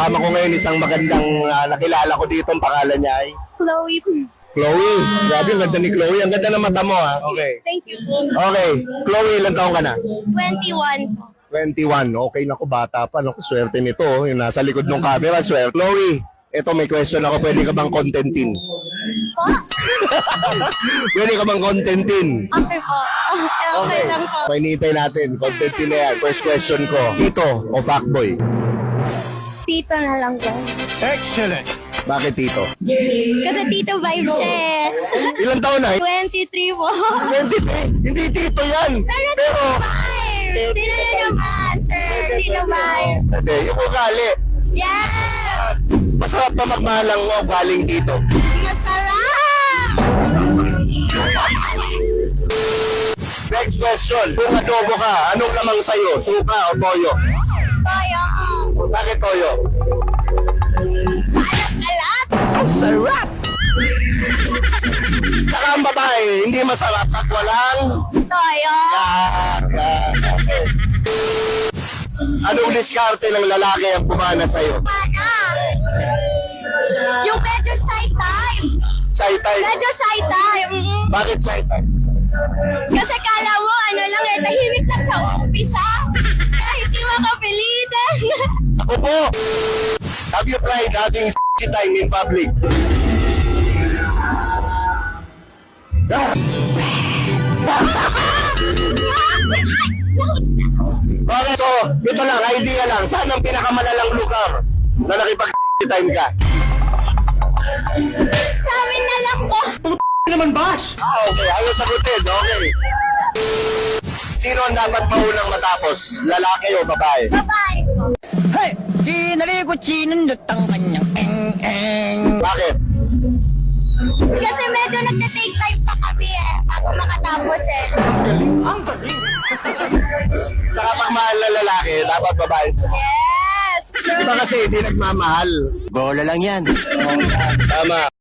kasama ko ngayon isang magandang nakilala ko dito. Ang pangalan niya ay Chloe. Chloe. Grabe, ang ganda ni Chloe. Ang ganda ng mata mo, ha? Okay. Thank you po. Okay. Chloe, ilang taong ka na? 21 po. 21. Okay, naku, bata pa. Naku, swerte nito. Yung nasa likod ng camera, swerte. Chloe, eto may question ako. Pwede ka bang contentin? Po? Pwede ka bang contentin? Okay po. Okay lang po. Okay, hinihintay natin. Contentin na yan. First question ko. Tito o fuckboy? Tito na lang po. Bakit tito? Kasi tito vibe siya eh. Ilang taon na? 23 po. 23. Hindi tito yan. Pero, Vibes! Tito na naman, sir. Tito vibe. hindi, yung ugali. Yes! Masarap ba magmahalang mo galing dito? Masarap! Next question. Kung adobo ka, anong lamang sa'yo? Suka o toyo? Toyo. Bakit toyo? Alat-alat! Ang sarap! Saka ang babae, hindi masarap at walang... Toyo. Okay. Anong diskarte ng lalaki ang pumana sa'yo? Mana? Yung medyo shy time. Shy type? Medyo shy time. Bakit shy type? Kasi kala mo, ano lang eh, tahimik lang sa umpisa. Kahit di makapilitan. Ako po! Have you tried having time in public? Okay, so, ito lang, idea lang. Saan ang pinakamalalang lugar na nakipag-time ka? Sa amin na lang po. Okay, ayos sagutin. Okay. Sino ang dapat maunang matapos? Lalaki o babae? Babae po. Hey! Kinaligot sinundot ang kanyang eng-eng. Bakit? Kasi medyo nagte-take time pa kami eh. Bago makatapos eh. Saka pag mahal na lalaki, dapat babae. Yes! Iba kasi hindi nagmamahal. Bola lang yan. Tama.